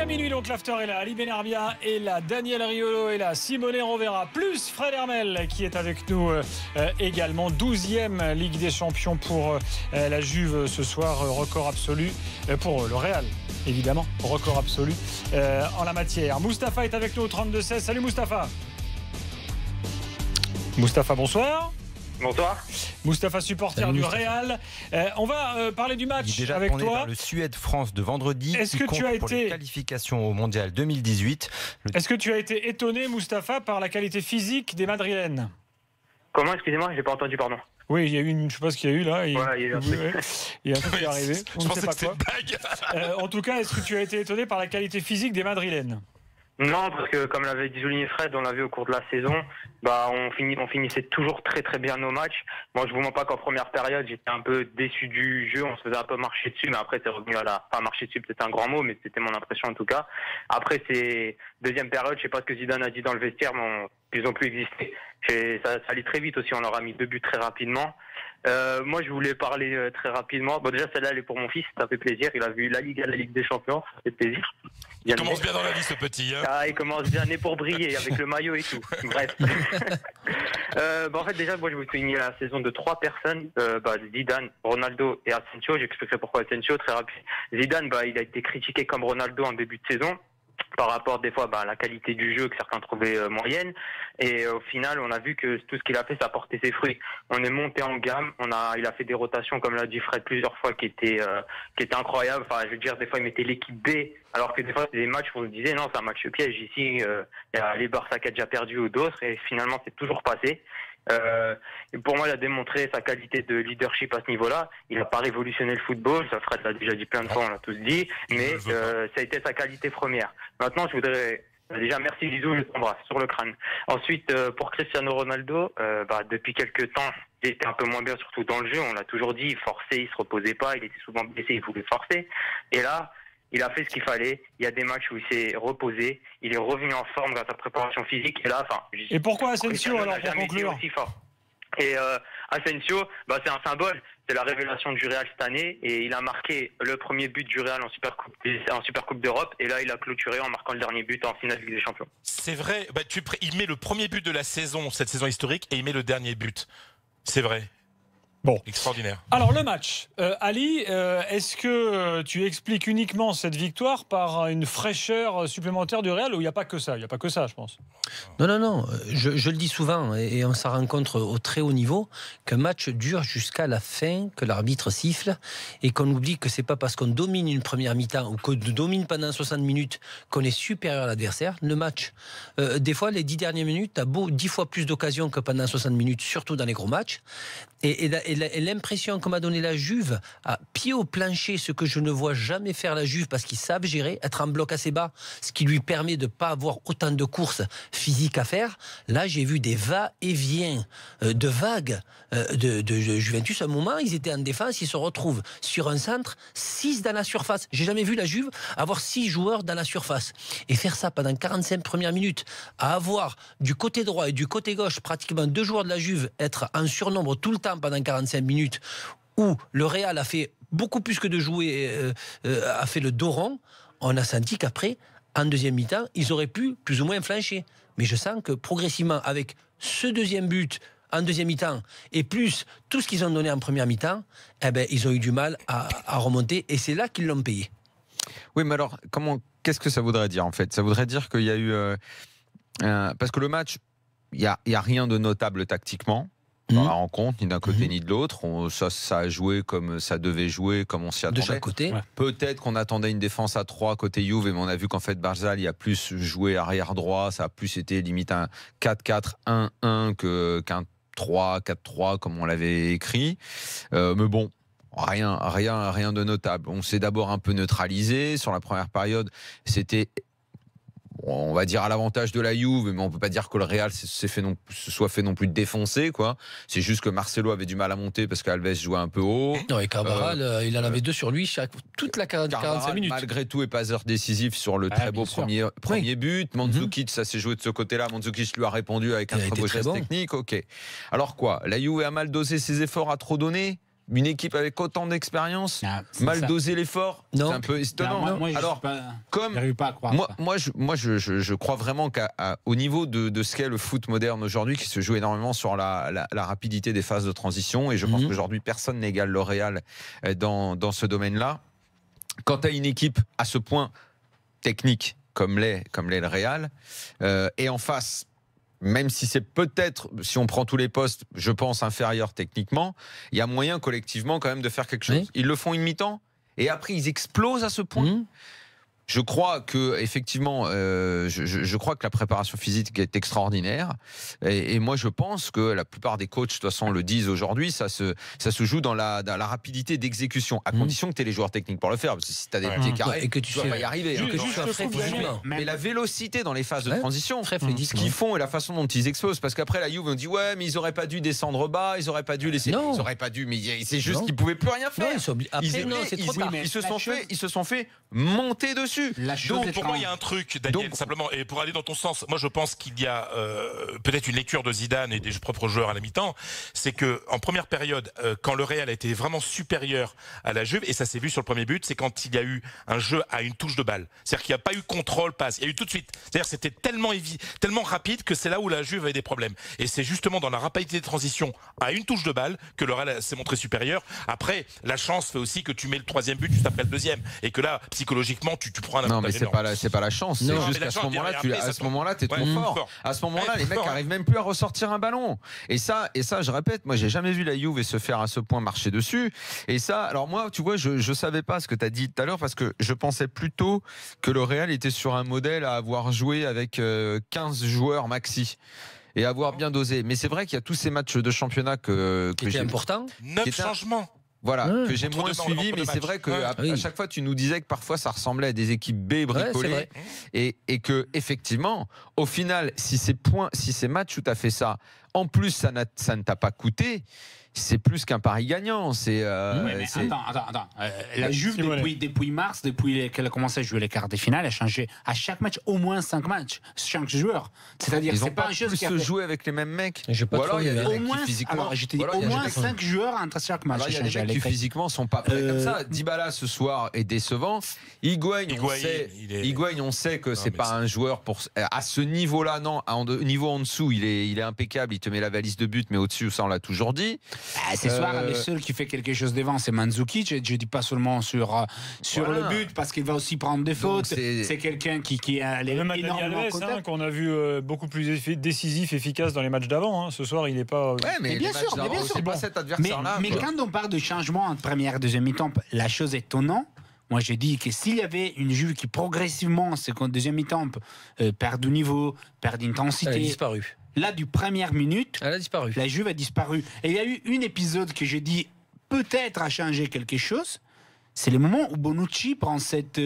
Jusqu'à minuit, donc l'after est là. Ali Benarbia est là, Daniel Riolo est là, Simone Rovera, plus Fred Hermel qui est avec nous également. 12e Ligue des Champions pour la Juve ce soir, record absolu pour le Real. Évidemment, record absolu en la matière. Mustapha est avec nous au 32-16. Salut Mustapha. Mustapha, bonsoir. Bonsoir. Mustapha, supporter du Real. On va parler du match déjà avec toi. Par le Suède-France de vendredi. Est-ce que tu as pour été les qualifications au Mondial 2018 Est-ce que tu as été étonné, Mustapha, par la qualité physique des Madrilènes? Comment, excusez-moi, j'ai pas entendu, pardon. Oui, il y a eu je sais pas ce qu'il y a eu là. Il y a eu un truc. Il y a un truc qui est arrivé. On Je ne sait pensais pas que quoi. c'était une blague. En tout cas, est-ce que tu as été étonné par la qualité physique des Madrilènes? Non, parce que comme l'avait dit souligné Fred, on l'a vu au cours de la saison, on finissait toujours très très bien nos matchs. Moi, je vous mens pas qu'en première période, j'étais un peu déçu du jeu, on se faisait un peu marcher dessus, mais après c'est revenu à la... Enfin, marcher dessus, c'était un grand mot, mais c'était mon impression en tout cas. Après, c'est deuxième période, je sais pas ce que Zidane a dit dans le vestiaire, mais ils ont pu exister. Ça allait très vite aussi, on leur a mis 2 buts très rapidement. Moi, je voulais parler très rapidement. Bon, déjà, celle-là, elle est pour mon fils, ça fait plaisir. Il a vu la Ligue, la Ligue des Champions, ça fait plaisir. Il commence bien dans la vie, ce petit. Hein. Ah, il commence bien, né pour briller, avec le maillot et tout. Bref. En fait, déjà, moi, je vais vous souligner la saison de 3 personnes. Zidane, Ronaldo et Asensio. J'expliquerai pourquoi Asensio, très rapide. Zidane, il a été critiqué comme Ronaldo en début de saison, par rapport des fois à la qualité du jeu que certains trouvaient moyenne, et au final on a vu que tout ce qu'il a fait, ça a porté ses fruits. On est monté en gamme, il a fait des rotations comme l'a dit Fred plusieurs fois qui étaient incroyables. Enfin, je veux dire, des fois il mettait l'équipe B, alors que des fois c'est des matchs où on se disait non, c'est un match piège ici, il y a les Barça qui a déjà perdu ou d'autres, et finalement c'est toujours passé. Et pour moi, il a démontré sa qualité de leadership à ce niveau-là. Il n'a pas révolutionné le football, ça Fred l'a déjà dit plein de fois, on l'a tous dit, mais ça a été sa qualité première. Maintenant, je voudrais déjà merci Lizou, je t'embrasse sur le crâne. Ensuite, pour Cristiano Ronaldo, depuis quelques temps, il était un peu moins bien, surtout dans le jeu. On l'a toujours dit, il forçait, il se reposait pas, il était souvent blessé, il voulait forcer. Et là, il a fait ce qu'il fallait. Il y a des matchs où il s'est reposé. Il est revenu en forme dans sa préparation physique. Et là, et pourquoi Asensio alors pour conclure aussi fort. Et Asensio, c'est un symbole. C'est la révélation du Real cette année. Et il a marqué le premier but du Real en Supercoupe d'Europe. Et là, il a clôturé en marquant le dernier but en finale de Ligue des Champions. C'est vrai. Il met le premier but de la saison, cette saison historique, et il met le dernier but. C'est vrai. Bon. Extraordinaire. Alors le match, Ali, est-ce que tu expliques uniquement cette victoire par une fraîcheur supplémentaire du Real, ou il n'y a pas que ça? Il n'y a pas que ça, je pense. Non. Je le dis souvent, et on s'en rencontre au très haut niveau, qu'un match dure jusqu'à la fin, que l'arbitre siffle, et qu'on oublie que c'est pas parce qu'on domine une première mi-temps ou qu'on domine pendant 60 minutes qu'on est supérieur à l'adversaire. Le match, des fois, les 10 dernières minutes, tu as 10 fois plus d'occasions que pendant 60 minutes, surtout dans les gros matchs. Et l'impression que m'a donné la Juve, à pied au plancher, ce que je ne vois jamais faire la Juve, parce qu'ils savent gérer, être en bloc assez bas, ce qui lui permet de ne pas avoir autant de courses physiques à faire. Là, j'ai vu des va-et-vient de vagues de Juventus. À un moment, ils étaient en défense, ils se retrouvent sur un centre, 6 dans la surface. J'ai jamais vu la Juve avoir 6 joueurs dans la surface. Et faire ça pendant 45 premières minutes, à avoir du côté droit et du côté gauche pratiquement 2 joueurs de la Juve être en surnombre tout le temps pendant 45 minutes, où le Real a fait beaucoup plus que de jouer, a fait le dos rond, on a senti qu'après, en deuxième mi-temps, ils auraient pu plus ou moins flancher. Mais je sens que progressivement, avec ce deuxième but en deuxième mi-temps, et plus tout ce qu'ils ont donné en première mi-temps, ils ont eu du mal à remonter, et c'est là qu'ils l'ont payé. Oui, mais alors, qu'est-ce que ça voudrait dire en fait? Ça voudrait dire qu'il y a eu... parce que le match, il n'y a rien de notable tactiquement dans la rencontre, ni d'un côté ni de l'autre. Ça a joué comme ça devait jouer, comme on s'y attendait. De chaque côté. Ouais. Peut-être qu'on attendait une défense à 3 côté Juve, mais on a vu qu'en fait Barzal, il a plus joué arrière droit, ça a plus été limite un 4-4-1-1 qu'un 3-4-3 comme on l'avait écrit. Mais bon, rien de notable. On s'est d'abord un peu neutralisé. Sur la première période, c'était... on va dire à l'avantage de la Juve, mais on peut pas dire que le Real se soit fait non plus défoncer, quoi. C'est juste que Marcelo avait du mal à monter parce qu'Alves jouait un peu haut. Non, et Carvajal, il en avait 2 sur lui toute la 45 minutes. Malgré tout, est passeur décisif sur le très beau premier but. Mandzukic, ça s'est joué de ce côté-là. Mandzukic lui a répondu avec un très beau geste technique. Ok. Alors quoi? La Juve a mal dosé ses efforts, a trop donné? une équipe avec autant d'expérience, mal doser l'effort, c'est un peu étonnant. Alors, j'arrive pas à croire. Moi, je crois vraiment qu'au niveau de ce qu'est le foot moderne aujourd'hui, qui se joue énormément sur la rapidité des phases de transition, et je pense qu'aujourd'hui, personne n'égale le Real dans ce domaine-là. Quand tu as une équipe à ce point technique, comme l'est le Real, et en face, même si c'est peut-être, si on prend tous les postes, je pense inférieur techniquement, il y a moyen collectivement quand même de faire quelque chose. Oui. Ils le font une mi-temps et après ils explosent à ce point. Je crois que effectivement, je crois que la préparation physique est extraordinaire. Et moi, je pense que la plupart des coachs, de toute façon, le disent aujourd'hui. Ça se joue dans la rapidité d'exécution, à condition que tu aies les joueurs techniques pour le faire. Parce que si tu as des pieds carrés, et que tu vas y arriver. Que tu sois frais physiquement. Mais la vélocité dans les phases de transition, ce qu'ils font et la façon dont ils explosent. Parce qu'après, la Juve, on dit ouais, mais ils auraient pas dû descendre bas, ils auraient pas dû laisser. Non. Ils auraient pas dû, mais c'est juste qu'ils pouvaient plus rien faire. Ils se sont fait monter dessus. Donc pour moi il y a un truc, Daniel, simplement, et pour aller dans ton sens, moi je pense qu'il y a peut-être une lecture de Zidane et des propres joueurs à la mi-temps, c'est que en première période, quand le Real a été vraiment supérieur à la Juve, et ça s'est vu sur le premier but, c'est quand il y a eu un jeu à une touche de balle, c'est-à-dire qu'il n'y a pas eu contrôle passe, il y a eu tout de suite, c'est-à-dire c'était tellement rapide que c'est là où la Juve avait des problèmes, et c'est justement dans la rapidité de transition à une touche de balle que le Real s'est montré supérieur. Après, la chance fait aussi que tu mets le troisième but juste après le deuxième, et que là psychologiquement tu prends un avantage. Non, mais c'est pas la chance. C'est juste qu'à ce moment-là, t'es trop fort. À ce moment-là, les mecs arrivent même plus à ressortir un ballon. Et ça, je répète, moi, j'ai jamais vu la Juve se faire à ce point marcher dessus. Et ça, alors moi, tu vois, je savais pas ce que t'as dit tout à l'heure parce que je pensais plutôt que le Real était sur un modèle à avoir joué avec 15 joueurs maxi. Et avoir bien dosé. Mais c'est vrai qu'il y a tous ces matchs de championnat qui étaient importants. 9 changements. Voilà, que j'ai moins suivi, mais c'est vrai qu'à chaque fois, tu nous disais que parfois ça ressemblait à des équipes B bricolées. Et que, effectivement, au final, si ces matchs où tu as fait ça, en plus, ça ne t'a pas coûté. C'est plus qu'un pari gagnant. Attends. La Juve, depuis mars, depuis qu'elle a commencé à jouer les quarts de finale, a changé à chaque match au moins 5 matchs, chaque joueur. C'est-à-dire, c'est pas une chose qui a fait jouer avec les mêmes mecs. Ou alors, il y avait au moins, alors, je t'ai dit, au moins 5 joueurs entre chaque match. Il y a des mecs qui physiquement sont pas prêts comme ça. Dybala ce soir est décevant. Higuain, on sait que c'est pas un joueur à ce niveau-là. Non, niveau en dessous, il est impeccable. Il te met la valise de but, mais au-dessus, ça on l'a toujours dit. Ce soir, le seul qui fait quelque chose devant, c'est Mandzukic. Je dis pas seulement sur le but, parce qu'il va aussi prendre des fautes. C'est quelqu'un qui a énormément contact. Qu'on a vu beaucoup plus décisif, efficace dans les matchs d'avant. Ce soir, il n'est pas. Ouais, mais bien sûr, c'est pas cet adversaire-là. Mais quand on parle de changement entre première et deuxième mi-temps, la chose étonnante. Moi, j'ai dit que s'il y avait une Juve qui progressivement, deuxième mi-temps, perd du niveau, perd d'intensité. Elle a disparu. Là, du première minute, elle a disparu. La Juve a disparu. Et il y a eu un épisode que j'ai dit peut-être a changé quelque chose. C'est le moment où Bonucci prend cette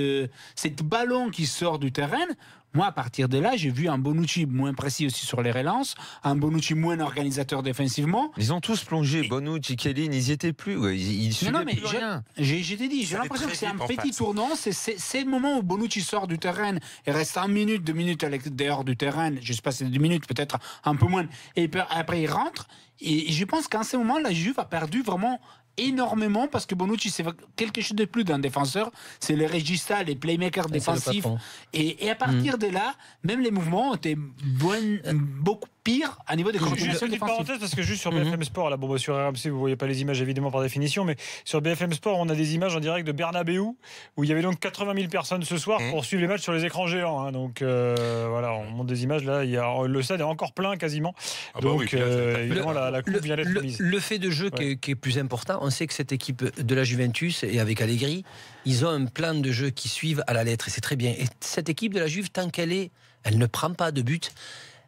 ballon qui sort du terrain. Moi, à partir de là, j'ai vu un Bonucci moins précis aussi sur les relances, un Bonucci moins organisateur défensivement. Ils ont tous plongé, Bonucci, Chiellini, ils n'y étaient plus. Ils suivaient plus rien. J'ai dit, l'impression que c'est un petit tournant. C'est le moment où Bonucci sort du terrain et reste 1 minute, 2 minutes dehors du terrain. Je ne sais pas si c'est 2 minutes, peut-être un peu moins. Et après, il rentre. Et je pense qu'en ce moment, la Juve a perdu vraiment énormément parce que Bonucci c'est quelque chose de plus d'un défenseur, c'est le regista, les playmakers défensifs et à partir de là même les mouvements étaient beaucoup pires à niveau des comportements défensifs. Juste une parenthèse parce que juste sur BFM Sport là, sur RMC vous voyez pas les images évidemment par définition, mais sur BFM Sport on a des images en direct de Bernabéu où il y avait donc 80 000 personnes ce soir pour suivre les matchs sur les écrans géants donc voilà, on monte des images là, le stade est encore plein quasiment évidemment la coupe vient d'être mise. Le fait de jeu qui est plus important, on sait que cette équipe de la Juventus et avec Allegri, ils ont un plan de jeu qui suivent à la lettre et c'est très bien. Et cette équipe de la Juve, tant elle ne prend pas de but,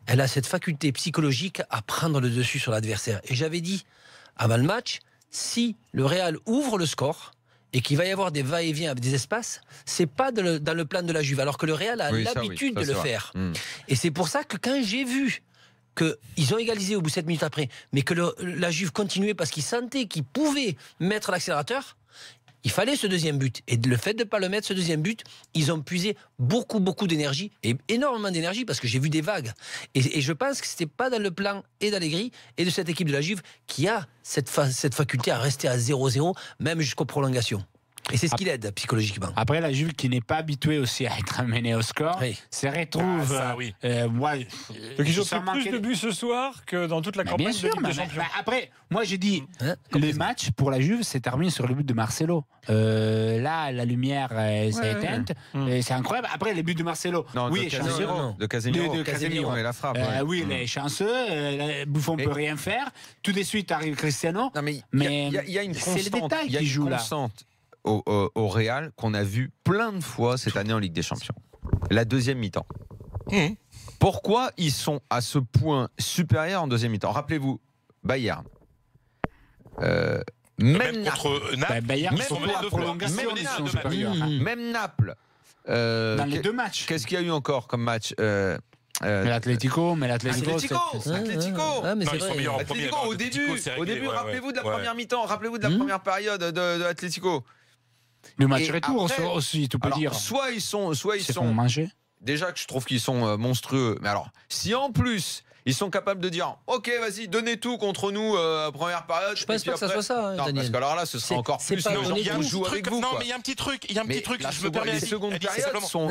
elle a cette faculté psychologique à prendre le dessus sur l'adversaire. Et j'avais dit avant le match, si le Real ouvre le score et qu'il va y avoir des va-et-vient avec des espaces, c'est pas dans le plan de la Juve, alors que le Real a l'habitude de le faire. Et c'est pour ça que quand j'ai vu qu'ils ont égalisé au bout de 7 minutes après, mais que la Juve continuait parce qu'ils sentaient qu'ils pouvaient mettre l'accélérateur, Il fallait ce deuxième but. Et le fait de ne pas le mettre, ce deuxième but, ils ont puisé beaucoup d'énergie, et énormément d'énergie, parce que j'ai vu des vagues. Et je pense que ce n'était pas dans le plan et d'Allegri et de cette équipe de la Juve qui a cette faculté à rester à 0-0, même jusqu'aux prolongations. Et c'est ce qui l'aide psychologiquement. Après, la Juve qui n'est pas habituée aussi à être menée au score, se retrouve. Donc ils ont fait plus de buts ce soir que dans toute la campagne de Ligue des Champions. Après, moi j'ai dit, le match pour la Juve s'est terminé sur le but de Marcelo. Là, la lumière s'est éteinte. C'est incroyable. Après, les buts de Marcelo. Non, oui, de Casemiro. De Casemiro. Mais la frappe. Oui, il est chanceux. Buffon ne peut rien faire. Tout de suite arrive Cristiano. Non, mais il y a une constante. C'est le détail qui joue là. Au Real qu'on a vu plein de fois cette année en Ligue des Champions. La deuxième mi-temps. Pourquoi ils sont à ce point supérieurs en deuxième mi-temps? Rappelez-vous, Bayern. Même contre Naples, Bayern, même Naples. Dans les deux matchs. Qu'est-ce qu'il y a eu encore comme match? L'Atlético, Atlético, mais c'est vrai. Atlético, au début, rappelez-vous de la première mi-temps, rappelez-vous de la première période de Atlético. Le match retour aussi, tu peux dire. Soit ils sont mangés. Déjà que je trouve qu'ils sont monstrueux. Mais alors, si en plus ils sont capables de dire ok, vas-y, donnez tout contre nous première période. Je pense pas que ça soit ça, non, Daniel. Parce que alors là, ce sera encore plus. On joue avec vous. Non, mais il y a un petit truc. Je me permets. Les secondes périodes sont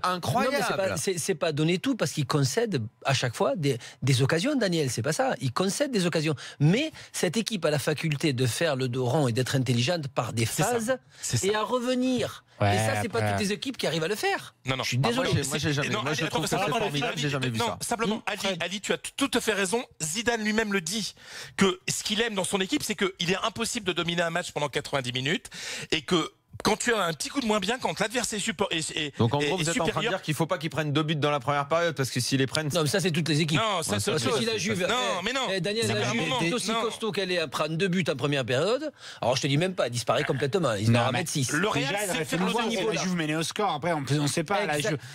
incroyables. C'est pas donner tout parce qu'ils concèdent à chaque fois des occasions, Daniel. C'est pas ça. Ils concèdent des occasions. Mais cette équipe a la faculté de faire le dos rond et d'être intelligente par des phases et à revenir. Et ça, c'est pas toutes les équipes qui arrivent à le faire. Non. Je suis désolé. Moi, j'ai jamais. Moi, je trouve que c'est formidable. J'ai jamais vu ça. Non, simplement, Ali, tu as tout à fait raison. Zidane lui-même le dit que ce qu'il aime dans son équipe, c'est qu'il est impossible de dominer un match pendant 90 minutes et que quand tu as un petit coup de moins bien, quand l'adversaire est donc en gros, vous êtes en train de dire qu'il ne faut pas qu'ils prennent 2 buts dans la première période parce que s'ils les prennent. Non, mais ça, c'est toutes les équipes. Non, ça, c'est parce que si la Juve. Non, mais non. Daniel, la Juve est aussi costaud qu'elle est à prendre 2 buts en première période. Alors, je te dis même pas, elle disparaît complètement. Ils vont en mettre 6. Le Real, c'est faire le niveau. La Juve menée au score. Après, on ne sait pas.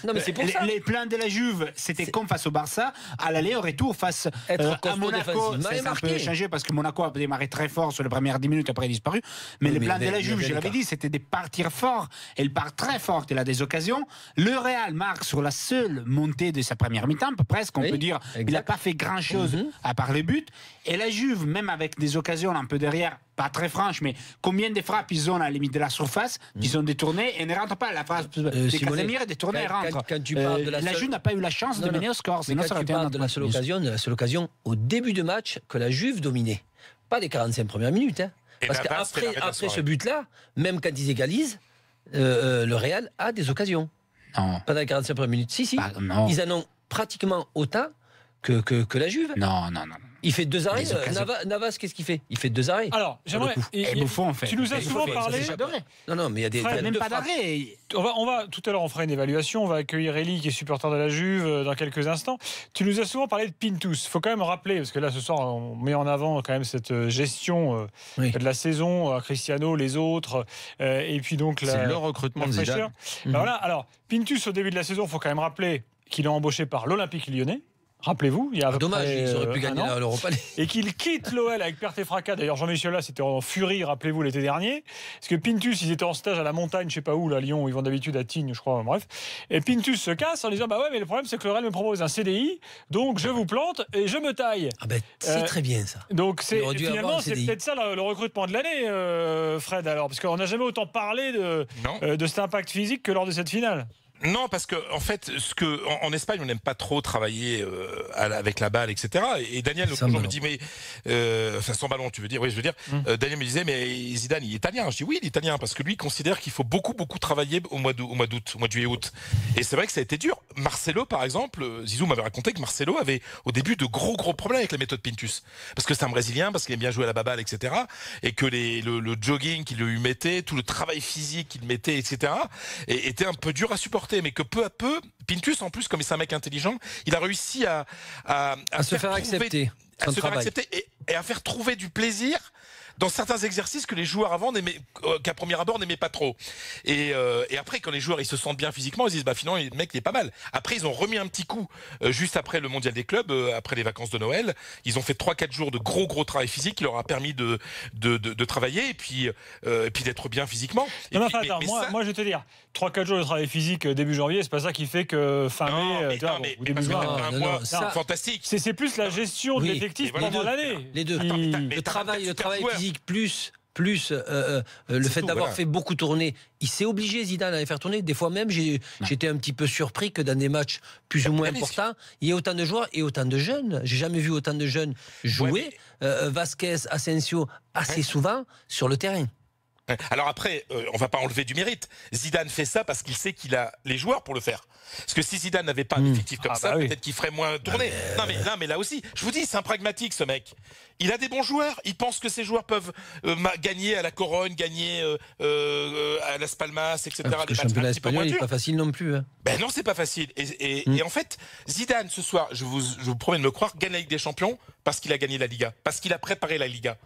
Non, mais c'est pour ça. Les plans de la Juve, c'était comme face au Barça. À l'aller, au retour, face à Monaco, ça a un peu changé parce que Monaco a démarré très fort sur les premières 10 minutes, après disparu. Mais les plans de la Juve, je l'avais dit, c'était de partir fort. Elle part très forte, elle a des occasions. Le Real marque sur la seule montée de sa première mi-temps, presque, on peut dire. Exact. Il n'a pas fait grand-chose à part les buts. Et la Juve, même avec des occasions un peu derrière, pas très franches, mais combien de frappes ils ont à la limite de la surface, qui sont détournées et ne rentrent pas. La frappe de Casemiro est détournée et rentre. Quand tu parles de la Juve n'a pas eu la chance de mener au score. Sinon, quand tu parles de la seule occasion au début du match que la Juve dominait. Pas les 45 premières minutes. Parce qu'après ce but-là, même quand ils égalisent, le Real a des occasions. Non. Pendant les 45 premières minutes. Si. Ils en ont pratiquement autant que la Juve. Non. Il fait 2 arrêts. Navas, qu'est-ce qu'il fait? Il fait 2 arrêts. Alors, j'aimerais. Buffon, en fait. Tu nous as souvent parlé. Non, mais il y a des. Même pas d'arrêt. On va tout à l'heure, on fera une évaluation. On va accueillir Elie, qui est supporter de la Juve, dans quelques instants. Tu nous as souvent parlé de Pintus. Il faut quand même rappeler, parce que là, ce soir, on met en avant quand même cette gestion de la saison, Cristiano, les autres, et puis donc c'est le recrutement de Zidane. Voilà. Alors, Pintus, au début de la saison, il faut quand même rappeler qu'il est embauché par l'Olympique Lyonnais. Rappelez-vous, il y a dommage, ils auraient pu gagner l'Europa League. Et qu'il quitte l'OL avec perte et fracas. D'ailleurs, Jean-Michel là, c'était en furie, rappelez-vous, l'été dernier. Parce que Pintus, ils étaient en stage à la montagne, je sais pas où, là, à Lyon, où ils vont d'habitude à Tignes, je crois, bref. Et Pintus se casse en disant, bah ouais, mais le problème, c'est que le Real me propose un CDI, donc je vous plante et je me taille. Ah ben, c'est très bien ça. Donc finalement, c'est peut-être ça le recrutement de l'année, Fred, alors. Parce qu'on n'a jamais autant parlé de cet impact physique que lors de cette finale. Non, parce que en fait, en Espagne, on n'aime pas trop travailler avec la balle, etc. Et Daniel l'autre jour me dit, mais sans ballon, tu veux dire? Oui, je veux dire. Daniel me disait, mais Zidane, il est italien. Je dis oui, il est italien parce que lui, il considère qu'il faut beaucoup travailler au mois d'août, au mois de juillet-août. Et c'est vrai que ça a été dur. Marcelo, par exemple, Zizou m'avait raconté que Marcelo avait au début de gros problèmes avec la méthode Pintus, parce que c'est un Brésilien, parce qu'il aime bien jouer à la baballe, etc. Et que le jogging qu'il lui mettait, tout le travail physique qu'il mettait, etc. était un peu dur à supporter. Mais que peu à peu, Pintus, en plus, comme c'est un mec intelligent, il a réussi à se faire accepter. Et à faire trouver du plaisir dans certains exercices que les joueurs avant qu'à premier abord n'aimaient pas trop. Et après, quand les joueurs ils se sentent bien physiquement, ils disent bah finalement le mec il est pas mal. Après ils ont remis un petit coup juste après le mondial des clubs, après les vacances de Noël. Ils ont fait 3-4 jours de gros travail physique qui leur a permis de travailler et puis d'être bien physiquement. Moi je vais te dire, 3-4 jours de travail physique début janvier, c'est pas ça qui fait que fin mai, début juin. Fantastique. C'est plus la gestion de l'effectif pendant l'année. Les deux. Le travail physique plus le fait d'avoir fait beaucoup tourner. Il s'est obligé, Zidane, à les faire tourner. Des fois même, j'étais un petit peu surpris que dans des matchs plus ou moins importants, il y ait autant de joueurs et autant de jeunes. J'ai jamais vu autant de jeunes jouer. Vasquez, Asensio, assez souvent sur le terrain. Alors après, on va pas enlever du mérite. Zidane fait ça parce qu'il sait qu'il a les joueurs pour le faire. Parce que si Zidane n'avait pas un effectif comme ça, peut-être qu'il ferait moins tourner. Non mais là aussi, je vous dis, c'est un pragmatique ce mec. Il a des bons joueurs. Il pense que ces joueurs peuvent gagner à la Corogne, gagner à Las Palmas, etc. Le championnat espagnol n'est pas facile non plus. Hein. Ben non, c'est pas facile. Et en fait, Zidane ce soir, je vous promets de me croire, gagne la Ligue des Champions parce qu'il a gagné la Liga, parce qu'il a préparé la Liga.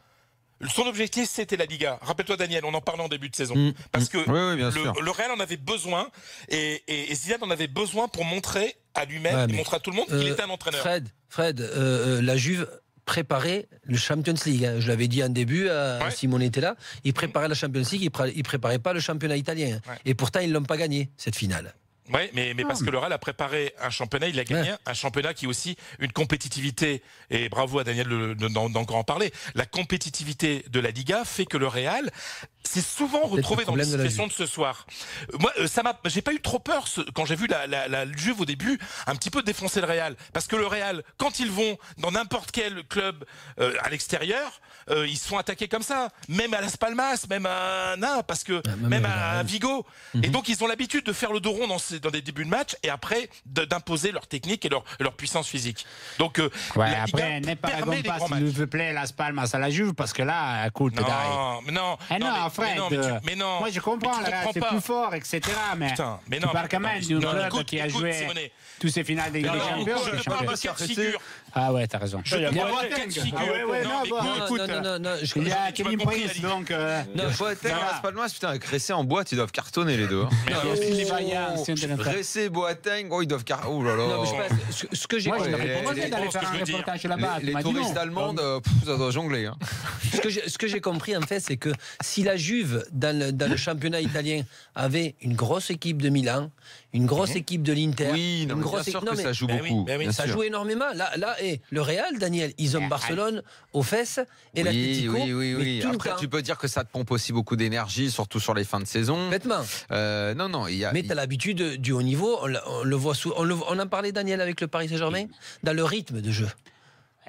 Son objectif, c'était la Liga. Rappelle-toi, Daniel, on en parlait en début de saison. Parce que le Real en avait besoin et Zidane en avait besoin pour montrer à lui-même, montrer à tout le monde qu'il était un entraîneur. Fred, la Juve préparait le Champions League. Hein. Je l'avais dit en début, Simone était là. Il préparait la Champions League, il préparait pas le championnat italien. Ouais. Et pourtant, ils l'ont pas gagné, cette finale. Oui, mais parce que le Real a préparé un championnat, il a gagné un championnat qui est aussi une compétitivité, et bravo à Daniel d'en en parler, la compétitivité de la Liga fait que le Real s'est souvent retrouvé dans la situation de ce soir. Moi, j'ai pas eu trop peur quand j'ai vu la Juve au début un petit peu défoncer le Real, parce que le Real, quand ils vont dans n'importe quel club à l'extérieur, ils se font attaquer comme ça, même à Las Palmas, même à même à Vigo, et donc ils ont l'habitude de faire le dos rond dans des débuts de match et après d'imposer leur technique et leur puissance physique. Donc après n'est pas s'il vous plaît Las Palmas à la Juve parce que là écoute non Fred, mais non, moi je comprends là c'est plus fort etc. mais tu parles quand même d'un club qui a joué tous ces finales des champions. Je te parle de cas de figure. Ah ouais, t'as raison. Je te parle de cas de figure. Il y a Kevin Prince donc Boateng, Las Palmas, putain, Cressé en boîte, ils doivent cartonner les deux. Cressé, Boateng, ils doivent cartonner. Oh là là. Ce que j'ai compris, d'aller faire un reportage là-bas. Les touristes allemandes, ça doit jongler. Ce que j'ai compris en fait, c'est que si la Juve dans le championnat italien avait une grosse équipe de Milan, une grosse équipe de l'Inter, une grosse équipe que ça joue beaucoup. Ça joue énormément. Là, et le Real, Daniel, ils ont Barcelone aux fesses et l'Atlético. Oui. Après, tu peux dire que ça te pompe aussi beaucoup d'énergie, surtout sur les fins de saison. Complètement. Mais tu as l'habitude du haut niveau. On le voit on en parlait, Daniel, avec le Paris Saint-Germain, dans le rythme de jeu.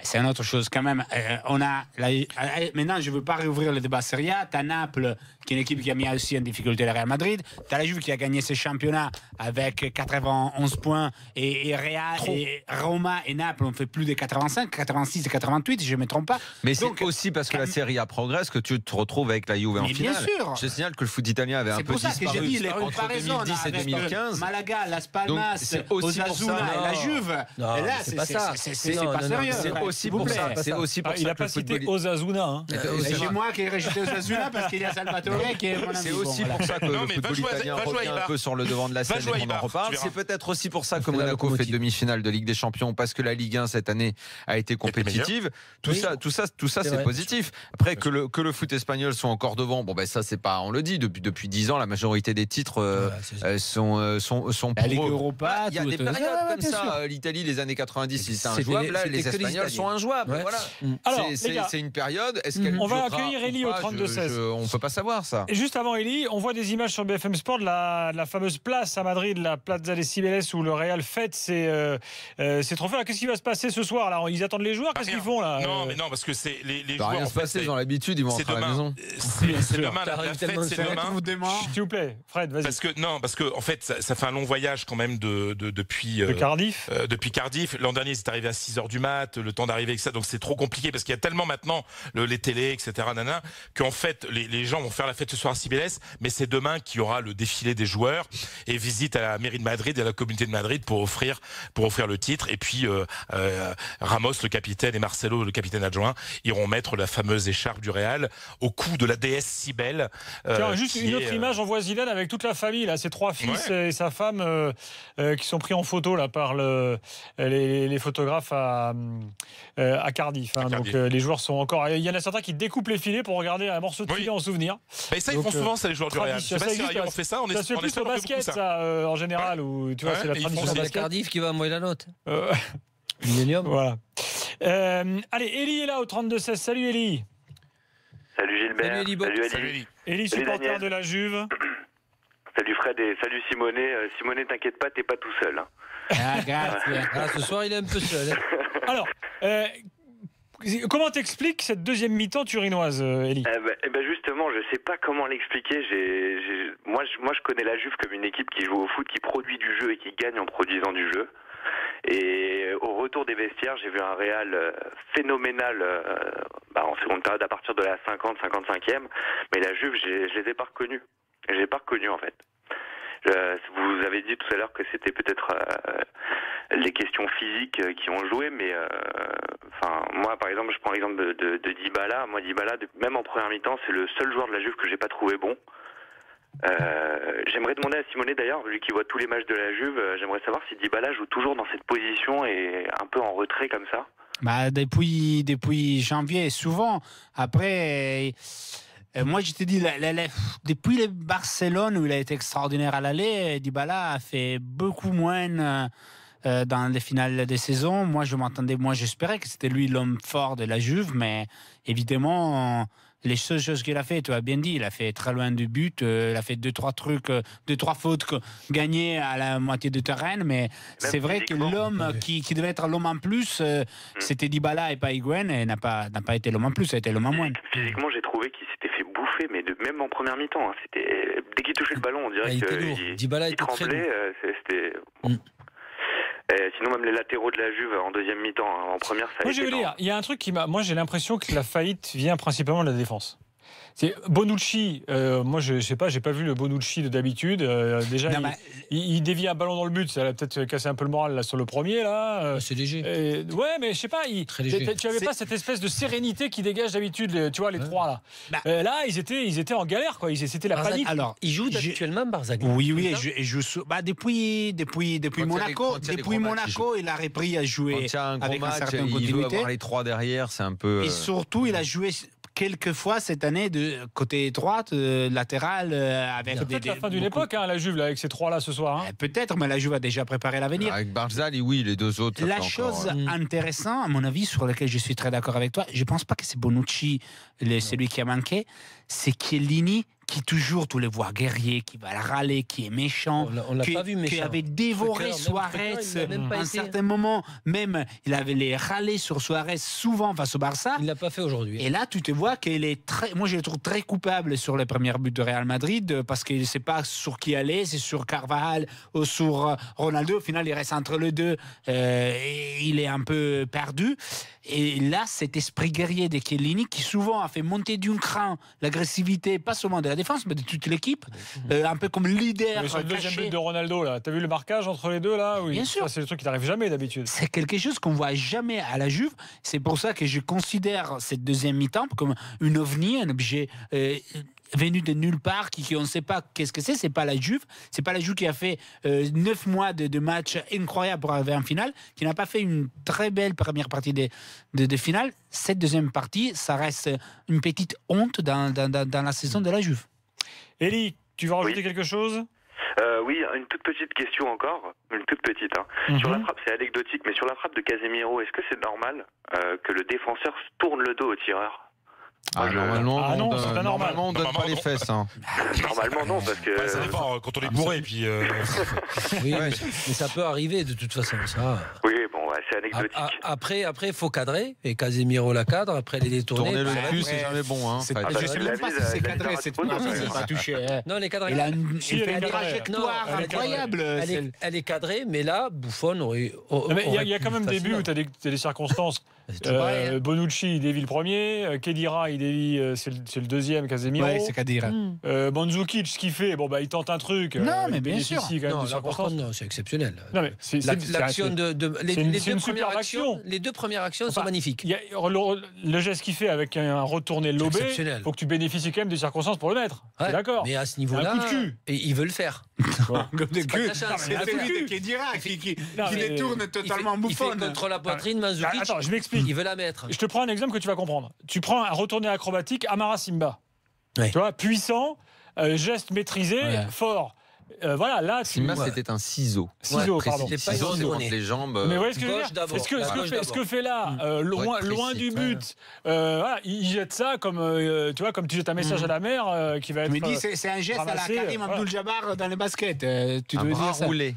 C'est une autre chose quand même. Maintenant, je ne veux pas réouvrir le débat Serie A. Tu as Naples, qui est une équipe qui a mis aussi en difficulté le Real Madrid. Tu as la Juve qui a gagné ses championnats avec 91 points. Et Real, et Roma et Naples ont fait plus de 85, 86 et 88, si je ne me trompe pas. Mais c'est aussi parce que la Serie A progresse que tu te retrouves avec la Juve en finale. Bien sûr. Je signale que le foot italien avait un peu disparu. C'est pour ça que j'ai dit les comparaisons entre 2010 et 2015. Malaga, Las Palmas, Osasuna et la Juve. Non, et là, c'est pas ça. C'est pas sérieux. C'est pour ça. C'est aussi pour ça. Il n'a pas cité Osasuna. C'est moi qui ai rejeté Osasuna parce qu'il y a Salvatore qui est mon ami. C'est aussi pour ça que le football italien revient un peu sur le devant de la scène et qu'on en reparle. C'est peut-être aussi pour ça que Monaco fait demi-finale de Ligue des Champions parce que la Ligue 1 cette année a été compétitive. Tout ça, c'est positif. Après que le foot espagnol soit encore devant, ça c'est pas, on le dit depuis 10 ans, la majorité des titres sont pour la Ligue Europa. Il y a des périodes comme ça. L'Italie, les années 90, c'était injouable. Là, les Espagnols sont injouables. Voilà. Alors, c'est une période. On va accueillir Elie au 32-16. On ne peut pas savoir ça. Et juste avant Elie, on voit des images sur BFM Sport de la fameuse place à Madrid, la Plaza des Cibeles, où le Real fête ses trophées. Qu'est-ce qui va se passer ce soir là? Ils attendent les joueurs. Qu'est-ce qu'ils font là? Non, mais non, parce que c'est les joueurs. Rien se passer. Ils ont l'habitude. Ils vont rentrer à la maison. C'est demain. La fête, c'est demain. S'il vous plaît, Fred, vas-y. Parce que en fait, ça fait un long voyage quand même depuis Cardiff. Depuis Cardiff. L'an dernier, c'est arrivé à 6h du mat. Le temps temps d'arriver avec ça. Donc c'est trop compliqué parce qu'il y a tellement maintenant les télés, etc. Qu'en fait les gens vont faire la fête ce soir à Cibeles, mais c'est demain qu'il y aura le défilé des joueurs et visite à la mairie de Madrid et à la communauté de Madrid pour offrir le titre. Et puis Ramos, le capitaine, et Marcelo, le capitaine adjoint, iront mettre la fameuse écharpe du Real au cou de la déesse Cybèle. Tiens, juste une autre image, on voit Zidane avec toute la famille, là, ses 3 fils et sa femme qui sont pris en photo là, par les photographes à Cardiff. Hein. Donc les joueurs sont encore... Il y en a certains qui découpent les filets pour regarder un morceau de filet en souvenir. Mais ça, ils font souvent ça, les joueurs du Real. Je sais pas si ailleurs on fait ça. Ça se fait plus au basket, ça, en général, où tu vois, c'est la tradition de Cardiff qui va envoyer la note. Millennium. Voilà. Allez, Eli est là au 32-16. Salut Eli. Salut Gilbert. Salut Eli. Eli, supporter de la Juve. Salut Fred et salut Simonet. Simonet, t'inquiète pas, t'es pas tout seul. Hein. Ce soir, il est un peu seul. Hein. Alors, comment t'expliques cette deuxième mi-temps turinoise, Eli? Justement, je sais pas comment l'expliquer. Moi, je connais la Juve comme une équipe qui joue au foot, qui produit du jeu et qui gagne en produisant du jeu. Et au retour des vestiaires, j'ai vu un Real phénoménal en seconde période à partir de la 50-55e. Mais la Juve, je les ai pas reconnus. Je les ai pas reconnus en fait. Vous avez dit tout à l'heure que c'était peut-être les questions physiques qui ont joué, mais moi par exemple, je prends l'exemple de Dybala. Moi, Dybala, même en première mi-temps, c'est le seul joueur de la Juve que j'ai pas trouvé bon. J'aimerais demander à Simonet d'ailleurs, lui qui voit tous les matchs de la Juve, j'aimerais savoir si Dybala joue toujours dans cette position et un peu en retrait comme ça. Depuis janvier, souvent. Après, moi je te dis, depuis le Barcelone où il a été extraordinaire à l'aller, Dybala a fait beaucoup moins dans les finales des saisons. Moi j'espérais que c'était lui l'homme fort de la Juve, mais évidemment... Les seules choses qu'il a fait, tu as bien dit, il a fait très loin du but, il a fait 2-3 fautes gagnées à la moitié de terrain, mais c'est vrai que l'homme qui devait être l'homme en plus, c'était Dybala et pas Higuaín, et n'a pas été l'homme en plus, ça a été l'homme en moins. Physiquement, j'ai trouvé qu'il s'était fait bouffer, mais même en première mi-temps, hein, dès qu'il touchait le ballon, on dirait qu'il tremblait, c'était... Sinon, même les latéraux de la Juve en deuxième mi-temps, hein, en première, ça a été... Il y a un truc moi, j'ai l'impression que la faillite vient principalement de la défense. C'est Bonucci, moi je sais pas, j'ai pas vu le Bonucci de d'habitude. Déjà, il dévie un ballon dans le but, ça a peut-être cassé un peu le moral là, sur le premier là. C'est léger. Ouais, mais je sais pas, tu avais pas cette espèce de sérénité qui dégage d'habitude, tu vois les trois là. Là, ils étaient en galère quoi. C'était la panique. Alors, il joue actuellement Barzag. Oui, il joue. Depuis Monaco, il a repris à jouer avec un certain continuité. Il veut avoir les 3 derrière, c'est un peu. Et surtout, il a joué quelques fois cette année de côté droite, latéral, avec c'est peut-être la fin d'une époque, hein, la Juve, là, avec ces 3-là ce soir. Hein. Peut-être, mais la Juve a déjà préparé l'avenir. Avec Barzal, oui, les 2 autres. La chose intéressante, à mon avis, sur laquelle je suis très d'accord avec toi, je ne pense pas que c'est Bonucci, celui qui a manqué, c'est Chiellini, qui toujours, tu les vois guerrier, qui va râler, qui est méchant, qui avait dévoré Suarez à un certain moment, même il avait les râlés sur Suarez souvent face au Barça. Il ne l'a pas fait aujourd'hui. Et là, tu te vois qu'il est moi je le trouve très coupable sur les premiers buts de Real Madrid, parce qu'il ne sait pas sur qui aller, c'est sur Carvajal ou sur Ronaldo. Au final, il reste entre les deux, et il est un peu perdu. Et là, cet esprit guerrier de Chiellini, qui souvent a fait monter d'un cran l'agressivité, pas seulement de la défense, mais de toute l'équipe, un peu comme leader. Mais sur le deuxième but de Ronaldo, là, t'as vu le marquage entre les deux là? Oui. Bien sûr. C'est le truc qui n'arrive jamais d'habitude. C'est quelque chose qu'on voit jamais à la Juve. C'est pour ça que je considère cette deuxième mi-temps comme une ovni, un objet venu de nulle part, qui on ne sait pas qu'est-ce que c'est pas la Juve. C'est pas la Juve qui a fait 9 mois de matchs incroyables pour arriver en finale, qui n'a pas fait une très belle première partie de finale. Cette deuxième partie, ça reste une petite honte dans la saison de la Juve. Eli, tu veux rajouter quelque chose? Oui, une toute petite question encore, une toute petite. Hein. Sur la frappe, c'est anecdotique, mais sur la frappe de Casemiro, est-ce que c'est normal que le défenseur tourne le dos au tireur? Normalement, on donne pas les fesses. Hein. Normalement, non, parce que... ça dépend, quand on est bourré, puis... Oui, mais ça peut arriver de toute façon. Ça. Oui, bon, Ouais, c'est anecdotique. Après, il faut cadrer. Et Casemiro la cadre. Après, les détourner. Tourner le bah, cul, ouais. c'est jamais bon. Hein. C'est- Ah, je bah, sais la même pas mise, si c'est la cadré mise cette dans fois. la Il poudre, pas touché. Hein. Non, les cadres. Il a une Si, elle est cadrée. trajectoire Non, elle est cadrée. incroyable. Elle est cadrée, mais là, Buffon aurait. Non, mais il y a quand même des buts où tu as des circonstances. C'est tout pareil, hein. Bonucci, il dévie le premier. Khedira, il dévie, c'est le deuxième. Casemiro. Ouais, c'est Kadira. Mandzukic, ce qu'il fait, bon, bah, il tente un truc. Non, mais il bien sûr. bénéficie quand même Non, de là, par circonstances. contre, non, c'est exceptionnel. Non, mais c'est L'action c'est une super action. Les deux premières actions sont Enfin, magnifiques. il y a le geste qu'il fait avec un retourné lobé, exceptionnel. il faut que tu bénéficies quand même des circonstances pour le mettre. Ouais, D'accord. Mais à ce niveau-là, Un coup de cul. et il veut le faire. Comme de C'est pas de cul. la chance. C'est Non, mais celui un de Kedira qui Non, mais- détourne totalement Il fait Buffon. contre la poitrine, Mandzukic. Attends, je m'explique. Il veut la mettre. Je te prends un exemple que tu vas comprendre. Tu prends un retourné acrobatique Amara Simba. Ouais. Tu vois, puissant, geste maîtrisé, Ouais. fort. Voilà, là, Simba, Ouais. c'était un ciseau. ciseau, Ouais, pardon. c'est pas Ciseau, une c'est contre retournée. les jambes. Mais vous voyez ce que je veux Gauche dire d'abord. Est-ce que, La gauche ce que fait là, Ouais, loin précis, du ouais. but, voilà, il jette ça comme, tu vois, comme tu jettes un message à la mer qui va être. Je me dis, c'est un geste à la ramassé, Karim voilà. Abdul-Jabbar dans les baskets. Tu Un dois bras dire ça. roulé.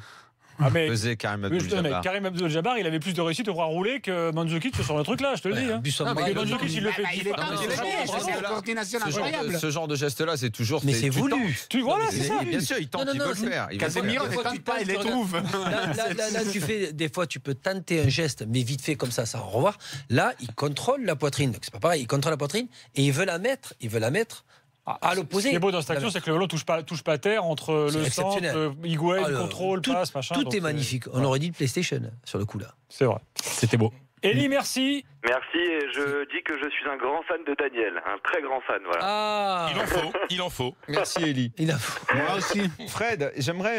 Ah, mais, Faisait Karim mais je te dis, Abdul-Jabbar. Karim Abdul-Jabbar, il avait plus de réussite au bras roulé que Mandzukic sur le truc là, je te le dis. Hein. Buffon, Non, mais bras, Mandzukic, il le fait Il 10 est fois. pas Non, mais obligé de c'est le bon, faire, c'est une coordination incroyable. Ce genre de geste-là, c'est toujours. Mais c'est tu voulu. tentes. Voilà, Non, c'est mais ça. Bien sûr, il tente, Non, il non, veut le c'est- faire. Il veut le Casemiro, faire. il Des fois, tente tu pas, il les tentes, tu trouve. Là, tu fais, des fois, tu peux tenter un geste, mais vite fait comme ça, sans revoir. Là, il contrôle la poitrine. Donc, c'est pas pareil. Il contrôle la poitrine et il veut la mettre. À l'opposé. Ce qui est beau dans cette action, c'est que le ballon touche pas terre entre C'est le centre, exceptionnel. Higuaín, Ah, contrôle, passe, machin. Tout donc est magnifique. On aurait dit le PlayStation sur le coup là. C'est vrai. C'était beau. Elie, merci. Merci, et je dis que je suis un grand fan de Daniel, un très grand fan, voilà. Ah, Il en faut. Merci, Elie. il a. Moi aussi. Fred, j'aimerais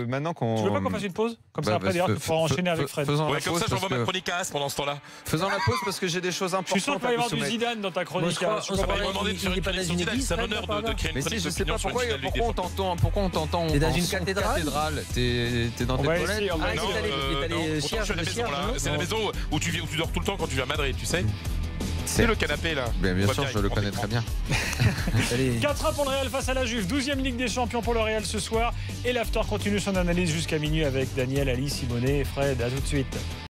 maintenant qu'on. Tu veux pas qu'on fasse une pause Comme ça, après, d'ailleurs, tu pourras enchaîner avec Fred. Faisons Ouais, la comme pause ça, j'envoie parce ma que- chronique à As pendant ce temps-là. faisons la pause parce que j'ai des choses Je suis sûr importantes qu'il va y à avoir vous du soumettre. Zidane dans ta chronique. Moi, hein. on se Ça va croirait lui demander de faire il est une pas dans chronique une sur Zidane. église, C'est un Fred, honneur par de créer une Mais si, chronique je sais pas d'opinion sur pourquoi, une finale de Ligue des pourquoi on t'entend. T'es dans en une son cathédrale T'es dans On tes va toilettes. essayer. on va Ah, essayer. il est allé- il est allé non, pourtant, cierge, je suis à la le maison, cierge, là. non C'est la maison où tu dors tout le temps quand tu vas à Madrid, tu sais. C'est le canapé, là. Bien On voit sûr, bien, je le il connais prend très bien. Allez. 4-1 pour le Real face à la Juve. 12e Ligue des Champions pour le Real ce soir. Et l'after continue son analyse jusqu'à minuit avec Daniel, Ali, Simonet et Fred. À tout de suite.